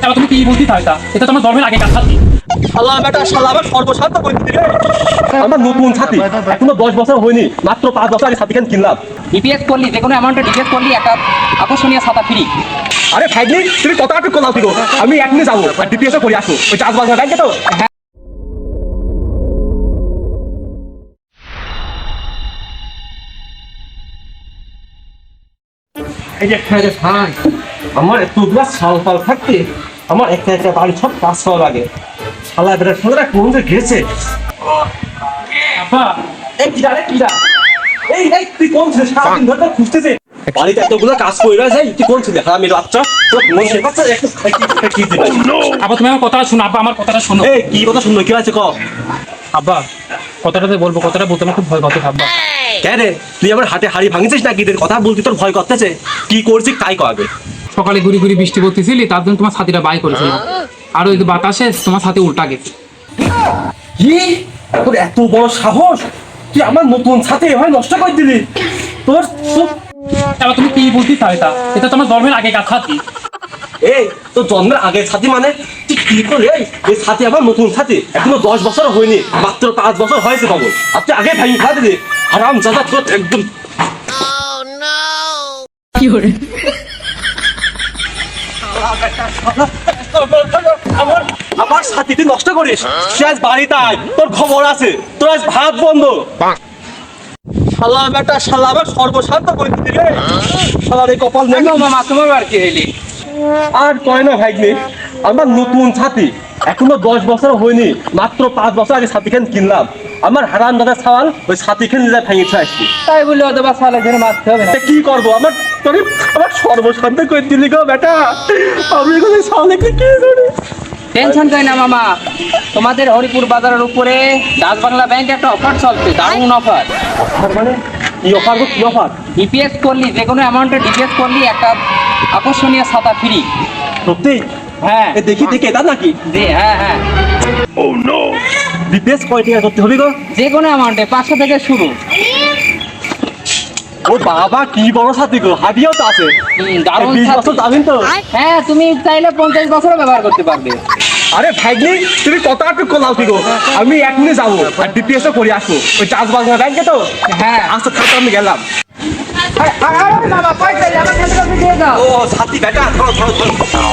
এবার তুমি কি বলতে চাও? এটা তোমার জন্মের আগে কাজ ছাতি। শালা বেটা শালা আবার সর্বশান্ত করে দিলি রে। আমার নতুন ছাতি এখনো 10 বছর হয়নি, মাত্র 5 বছর আগে ছাতি কিনলাম। ডিপিএস করলি, যে কোনো অ্যামাউন্টে ডিপিএস করলি একটা আকর্ষণীয় ছাতা ফ্রি। আরে ভাইগনি তুমি কত টাকা কোলাও দিগো, আমি এখনই যাবো আর ডিপিএস করে আসবো ওই চাষবাস ব্যাংকে তো। এই যে ভাই আমার এতগুলা সাল পাল থাকতে আমার একটা একটা বাড়ি সব কাজ করা লাগে। শালা বেটা শালা কোন যে গেছে। আব্বা এই কিরা রে কিরা, এই এই তুই কোন ছিস? সারাদিন ধরে তো খুঁজতেছে বাড়িতে এতগুলো কাজ করে যাই, তুই কোন ছিস? আমি বাচ্চা তোর মন সে বাচ্চা একটু কি দিবি? আব্বা তুমি আমার কথাটা শোনো। আব্বা আমার কথাটা শোনো। এই কি কথা শুনলো, কি আছে ক? আব্বা কথাটাতে বলবো, কথাটা বলতে আমার খুব ভয় করতে। আব্বা কেন রে তুই আমার হাটে হাড়ি ভাঙিছিস নাকি? তোর কথা বলতে তোর ভয় করতেছে? কি করছিস তাই ক আগে। সকালে ঘুরি ঘুরি বৃষ্টি পড়তেছিলি, তার জন্য তোমার ছাতিটা বাই করেছিলাম, আর ওই বাতাসে তোমার ছাতি উল্টা গেছে। কি তোর এত বড় সাহস, তুই আমার নতুন ছাতে এভাবে নষ্ট করে দিলি? তোর তোর- এবার তুমি কি বলতে চাও? এটা তোমার জন্মের আগে কাজ ছাতি। এই তোর জন্মের আগে ছাতি মানে তুই কি করে? এই ছাতি আমার নতুন ছাতি এখনো 10 বছর হয়নি, মাত্র 5 বছর হয়েছে বাবু। আর তুই আগে ভাই খা দিলি আরাম জাদা তোর একদম। আমার আমার সাথী তুই নষ্ট করিস। তুই আজ বাড়িতে আয়, তোর খবর আছে। তোর আজ ভাত বন্ধ। শালা বেটা শালা আবার সর্বশান্ত করে দিলি রে। শালার এই কপাল নেই। মামা তোমার আর কি হইলি? আর কয় না ভাইগনি, আমার নতুন ছাতি এখনো 10 বছর হয়নি, মাত্র 5 বছর আগে ছাতি কিনলাম। আমার হারাম দাদা সাওয়াল ওই ছাতি নিজে ভেঙেছে আসছি। তাই বলে অথবা সালে ধরে মারতে হবে না। তা কি করবো? আমার তোর আমার সর্বশান্ত করে দিলি গো বেটা। আমি এখানে সাওয়ালকে কি করি? টেনশন করি না মামা, তোমাদের হরিপুর বাজারের উপরে ডাচ বাংলা ব্যাংক একটা অফার চলছে, দারুণ অফার। অফার মানে কি অফার গো, কি অফার? ডিপিএস করলি, যে কোনো অ্যামাউন্টে ডিপিএস করলি একটা আকর্ষণীয় ছাতা ফ্রি। সত্যি? হ্যাঁ এ দেখি দেখি এটা নাকি? হ্যাঁ হ্যাঁ, ডিপিএস কয় টাকা করতে হবে গো? যে কোনো অ্যামাউন্টে 500 থেকে শুরু। ও বাবা কি বড় ছাতি গো, হাবিয়াও তো আছে। দারুণ 20 বছর ছাতি। যাবেন তো? হ্যাঁ তুমি চাইলে 50 বছরও ব্যবহার করতে পারবে। আরে ভাইগনি তুমি কত টাকা কোলাও কি গো? আমি এখনই যাবো আর ডিপিএস করে আসবো ওই চাষবাস ব্যাংকে তো। হ্যাঁ আচ্ছা থাকো আমি গেলাম। মামা পয়সা আমার কাছে দিয়ে দাও। ও ছাতি বেটা ধরো ধরো ধরো।